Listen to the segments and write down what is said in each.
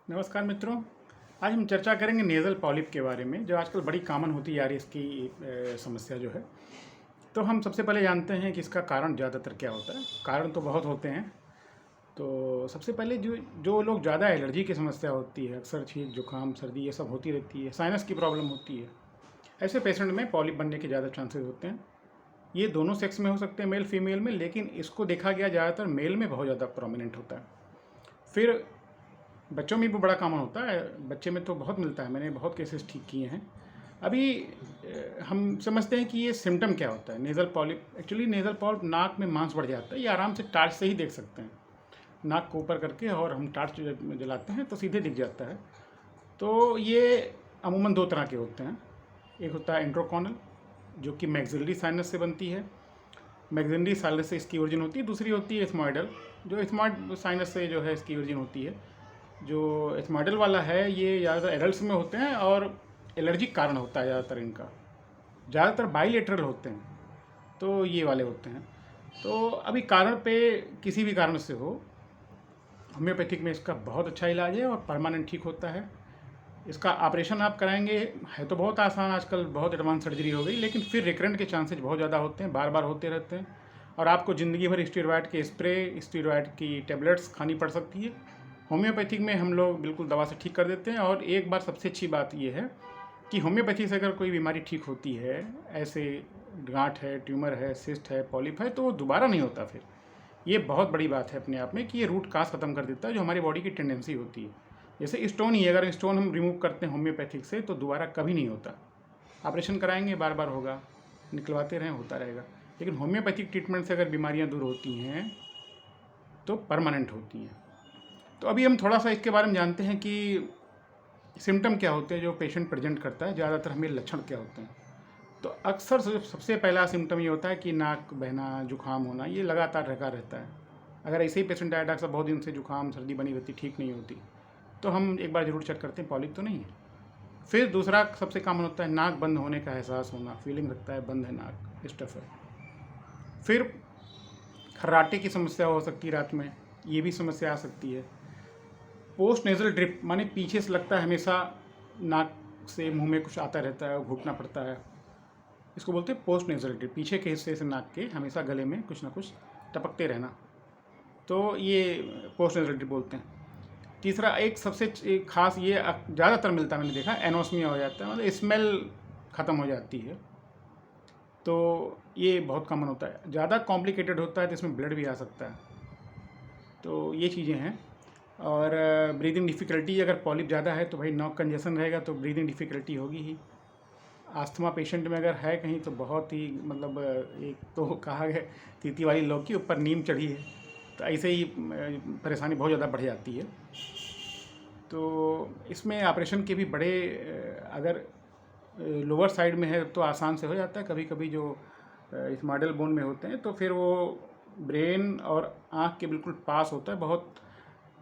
नमस्कार मित्रों। आज हम चर्चा करेंगे नेज़ल पॉलिप के बारे में, जो आजकल बड़ी कॉमन होती जा रही है इसकी समस्या जो है। तो हम सबसे पहले जानते हैं कि इसका कारण ज़्यादातर क्या होता है। कारण तो बहुत होते हैं। तो सबसे पहले जो जो लोग ज़्यादा एलर्जी की समस्या होती है, अक्सर छींक जुकाम सर्दी ये सब होती रहती है, साइनस की प्रॉब्लम होती है, ऐसे पेशेंट में पॉलिप बनने के ज़्यादा चांसेस होते हैं। ये दोनों सेक्स में हो सकते हैं, मेल फीमेल में, लेकिन इसको देखा गया ज़्यादातर मेल में बहुत ज़्यादा प्रोमिनेंट होता है। फिर बच्चों में भी बड़ा कॉमन होता है, बच्चे में तो बहुत मिलता है, मैंने बहुत केसेस ठीक किए हैं। अभी हम समझते हैं कि ये सिम्टम क्या होता है nasal polyp. Actually nasal polyp नाक में मांस बढ़ जाता है, ये आराम से टार्च से ही देख सकते हैं। नाक को ऊपर करके और हम टार्च जलाते हैं तो सीधे दिख जाता है। तो ये अमूमन दो तरह के होते हैं। एक होता है इंट्रोकॉनल, जो कि मैक्सिलरी साइनस से बनती है, मैक्सिलरी साइनस से इसकी ओरिजिन होती है। दूसरी होती है एथमॉइडल, जो एथमॉइड साइनस से जो है इसकी ओरिजिन होती है। जो एथमॉइडल वाला है ये ज़्यादातर एडल्ट्स में होते हैं और एलर्जिक कारण होता है ज़्यादातर इनका, ज़्यादातर बाइलेटरल होते हैं, तो ये वाले होते हैं। तो अभी कारण पे किसी भी कारण से हो, होम्योपैथिक में इसका बहुत अच्छा इलाज है और परमानेंट ठीक होता है। इसका ऑपरेशन आप कराएंगे है तो बहुत आसान, आजकल बहुत एडवांस सर्जरी हो गई, लेकिन फिर रिकरेंट के चांसेस बहुत ज़्यादा होते हैं, बार बार होते रहते हैं और आपको ज़िंदगी भर स्टेरॉयड के स्प्रे, स्टेरॉयड की टेबलेट्स खानी पड़ सकती है। होम्योपैथिक में हम लोग बिल्कुल दवा से ठीक कर देते हैं। और एक बार सबसे अच्छी बात यह है कि होम्योपैथी से अगर कोई बीमारी ठीक होती है, ऐसे गांठ है, ट्यूमर है, सिस्ट है, पॉलिप है, तो वो दोबारा नहीं होता। फिर ये बहुत बड़ी बात है अपने आप में कि ये रूट काज ख़त्म कर देता है जो हमारी बॉडी की टेंडेंसी होती है। जैसे स्टोन ही, अगर स्टोन हम रिमूव करते हैं होम्योपैथिक से तो दोबारा कभी नहीं होता। ऑपरेशन कराएंगे बार बार होगा, निकलवाते रहें होता रहेगा, लेकिन होम्योपैथिक ट्रीटमेंट से अगर बीमारियां दूर होती हैं तो परमानेंट होती हैं। तो अभी हम थोड़ा सा इसके बारे में जानते हैं कि सिम्टम क्या होते हैं जो पेशेंट प्रेजेंट करता है, ज़्यादातर हमें लक्षण क्या होते हैं। तो अक्सर सबसे पहला सिम्टम ये होता है कि नाक बहना, जुकाम होना, ये लगातार लगा रहता है। अगर ऐसे ही पेशेंट आया, डॉक्टर साहब बहुत दिन से जुकाम सर्दी बनी रहती, ठीक नहीं होती, तो हम एक बार ज़रूर चेक करते हैं पॉलिप तो नहीं है। फिर दूसरा सबसे कॉमन होता है नाक बंद होने का एहसास होना, फीलिंग रखता है बंद है नाक, स्टफ है। फिर खर्राटे की समस्या हो सकती है रात में, ये भी समस्या आ सकती है। पोस्ट नेजल ड्रिप, माने पीछे से लगता है हमेशा नाक से मुंह में कुछ आता रहता है और घुटना पड़ता है, इसको बोलते हैं पोस्ट नेजल ड्रिप। पीछे के हिस्से से नाक के हमेशा गले में कुछ ना कुछ टपकते रहना, तो ये पोस्ट नेजल ड्रिप बोलते हैं। तीसरा एक सबसे एक खास, ये ज़्यादातर मिलता है, मैंने देखा, एनोस्मिया हो जाता है, मतलब स्मेल ख़त्म हो जाती है। तो ये बहुत कॉमन होता है। ज़्यादा कॉम्प्लिकेटेड होता है तो इसमें ब्लड भी आ सकता है। तो ये चीज़ें हैं। और ब्रीदिंग डिफ़िकल्टी, अगर पॉलिप ज़्यादा है तो भाई नॉक कंजेशन रहेगा तो ब्रीदिंग डिफ़िकल्टी होगी ही। आस्थमा पेशेंट में अगर है कहीं तो बहुत ही, मतलब एक तो कहा गया तीती वाली लौकी ऊपर नीम चढ़ी है, तो ऐसे ही परेशानी बहुत ज़्यादा बढ़ जाती है। तो इसमें ऑपरेशन के भी बड़े, अगर लोअर साइड में है तो आसान से हो जाता है। कभी कभी जो इस मॉडल बोन में होते हैं तो फिर वो ब्रेन और आँख के बिल्कुल पास होता है। बहुत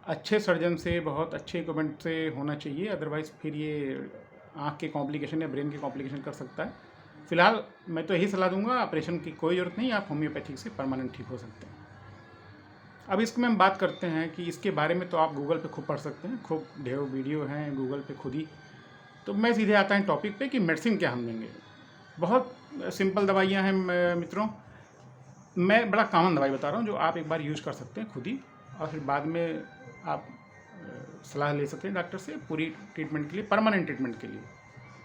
अच्छे सर्जन से, बहुत अच्छे इक्विपमेंट से होना चाहिए, अदरवाइज़ फिर ये आँख के कॉम्प्लिकेशन या ब्रेन के कॉम्प्लिकेशन कर सकता है। फिलहाल मैं तो यही सलाह दूंगा, ऑपरेशन की कोई ज़रूरत नहीं, आप होम्योपैथिक से परमानेंट ठीक हो सकते हैं। अब इसमें हम बात करते हैं कि इसके बारे में तो आप गूगल पे खूब पढ़ सकते हैं, खूब ढेरों वीडियो हैं गूगल पे खुद ही। तो मैं सीधे आता है टॉपिक पे कि मेडिसिन क्या हम देंगे। बहुत सिंपल दवाइयाँ हैं मित्रों। मैं बड़ा कॉमन दवाई बता रहा हूँ जो आप एक बार यूज़ कर सकते हैं खुद ही, और फिर बाद में आप सलाह ले सकते हैं डॉक्टर से पूरी ट्रीटमेंट के लिए, परमानेंट ट्रीटमेंट के लिए।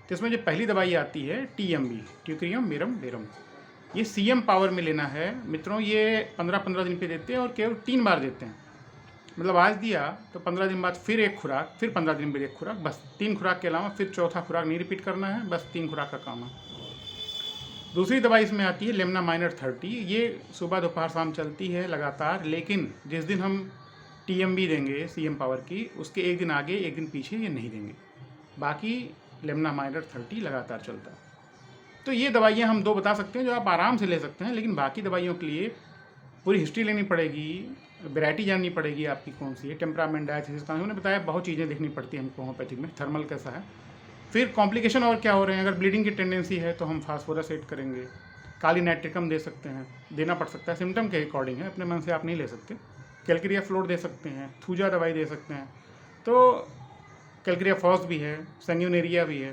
तो इसमें जो पहली दवाई आती है TMB, ट्यूक्रियम मिरम बेरम, ये CM पावर में लेना है मित्रों। ये 15-15 दिन पे देते हैं और केवल 3 बार देते हैं। मतलब आज दिया तो 15 दिन बाद फिर एक खुराक, फिर 15 दिन बाद एक खुराक, बस 3 खुराक के अलावा फिर चौथा खुराक नहीं रिपीट करना है, बस 3 खुराक का काम है। दूसरी दवाई इसमें आती है लेमना माइनर 30, ये सुबह दोपहर शाम चलती है लगातार, लेकिन जिस दिन हम TMB देंगे CM पावर की, उसके एक दिन आगे एक दिन पीछे ये नहीं देंगे, बाकी लेमना माइनर 30 लगातार चलता है। तो ये दवाइयाँ हम 2 बता सकते हैं जो आप आराम से ले सकते हैं, लेकिन बाकी दवाइयों के लिए पूरी हिस्ट्री लेनी पड़ेगी, वैरायटी जाननी पड़ेगी आपकी कौन सी है, टेम्परामेंट, डायथिस का उन्होंने बताया, बहुत चीज़ें देखनी पड़ती है हमको होम्योपैथिक में, थर्मल कैसा है, फिर कॉम्प्लिकेशन और क्या हो रहे हैं। अगर ब्लीडिंग की टेंडेंसी है तो हम फास्फोरस ऐड करेंगे, काली नाइट्रिकम दे सकते हैं, देना पड़ सकता है, सिम्टम के अकॉर्डिंग है, अपने मन से आप नहीं ले सकते। कैलक्रिया फ्लोट दे सकते हैं, थूजा दवाई दे सकते हैं। तो कैलक्रिया फॉस भी है, संगुइनेरिया भी है।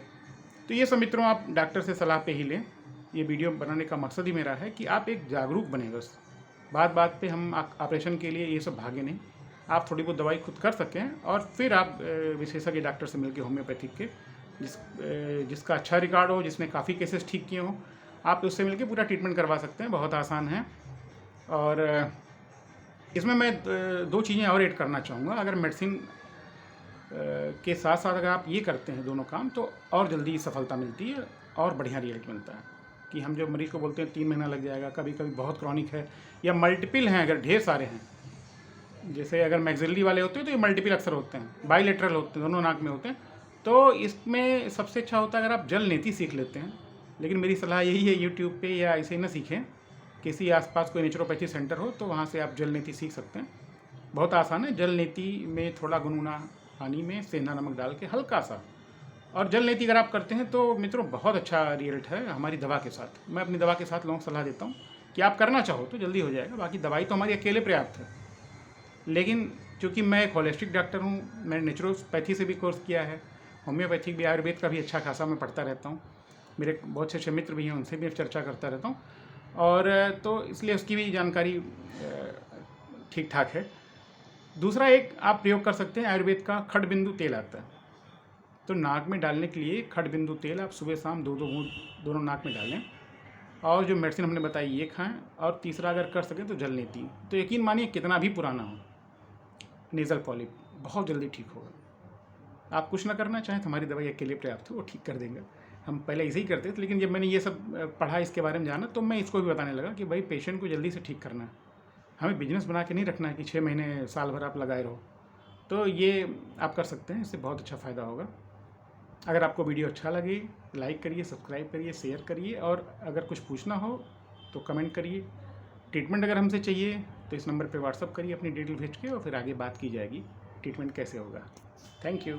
तो ये सब मित्रों आप डॉक्टर से सलाह पे ही लें। ये वीडियो बनाने का मकसद ही मेरा है कि आप एक जागरूक बने। बस बात बात पे हम ऑपरेशन के लिए ये सब भागे नहीं। आप थोड़ी बहुत दवाई खुद कर सकें और फिर आप विशेषज्ञ डॉक्टर से मिलकर होम्योपैथिक के जिसका अच्छा रिकॉर्ड हो, जिसने काफ़ी केसेस ठीक किए हों, आप उससे मिलकर पूरा ट्रीटमेंट करवा सकते हैं। बहुत आसान है। और इसमें मैं दो चीज़ें और ऐड करना चाहूँगा। अगर मेडिसिन के साथ साथ अगर आप ये करते हैं दोनों काम, तो और जल्दी सफलता मिलती है और बढ़िया रिजल्ट मिलता है। कि हम जो मरीज़ को बोलते हैं 3 महीना लग जाएगा, कभी कभी बहुत क्रॉनिक है या मल्टीपल हैं, अगर ढेर सारे हैं, जैसे अगर मैक्सिलरी वाले होते हैं तो ये मल्टीपल अक्सर होते हैं, बाईलेटरल होते हैं, दोनों नाक में होते हैं, तो इसमें सबसे अच्छा होता है अगर आप जल नीति सीख लेते हैं। लेकिन मेरी सलाह यही है, यूट्यूब पे या ऐसे ही ना सीखें, किसी आसपास कोई नेचुरोपैथी सेंटर हो तो वहाँ से आप जल नीति सीख सकते हैं। बहुत आसान है। जल नीति में थोड़ा गुनगुना पानी में सेंधा नमक डाल के हल्का सा, और जल नीति अगर आप करते हैं तो मित्रों बहुत अच्छा रिजल्ट है हमारी दवा के साथ। मैं अपनी दवा के साथ लोगों को सलाह देता हूँ कि आप करना चाहो तो जल्दी हो जाएगा। बाकी दवाई तो हमारी अकेले पर्याप्त है, लेकिन चूँकि मैं एक होलिस्टिक डॉक्टर हूँ, मैंने नेचुरोपैथी से भी कोर्स किया है, होम्योपैथिक भी, आयुर्वेद का भी अच्छा खासा मैं पढ़ता रहता हूँ। मेरे बहुत से अच्छे मित्र भी हैं, उनसे भी चर्चा करता रहता हूँ, और तो इसलिए उसकी भी जानकारी ठीक ठाक है। दूसरा एक आप प्रयोग कर सकते हैं, आयुर्वेद का खडबिंदु तेल आता है, तो नाक में डालने के लिए खडबिंदु तेल आप सुबह शाम 2-2 बूंद दोनों नाक में डालें, और जो मेडिसिन हमने बताई ये खाएं। और तीसरा अगर कर सकें तो जल नीति। तो यकीन मानिए कितना भी पुराना हो नेज़ल पॉलिप बहुत जल्दी ठीक होगा। आप कुछ ना करना चाहें तो हमारी दवाई अकेले पर्याप्त है, वो ठीक कर देंगे। हम पहले ऐसे ही करते थे, लेकिन जब मैंने ये सब पढ़ा, इसके बारे में जाना, तो मैं इसको भी बताने लगा कि भाई पेशेंट को जल्दी से ठीक करना है, हमें बिजनेस बना के नहीं रखना है कि 6 महीने साल भर आप लगाए रहो। तो ये आप कर सकते हैं, इससे बहुत अच्छा फ़ायदा होगा। अगर आपको वीडियो अच्छा लगे लाइक करिए, सब्सक्राइब करिए, शेयर करिए, और अगर कुछ पूछना हो तो कमेंट करिए। ट्रीटमेंट अगर हमसे चाहिए तो इस नंबर पे व्हाट्सअप करिए अपनी डिटेल भेज के, और फिर आगे बात की जाएगी ट्रीटमेंट कैसे होगा। Thank you.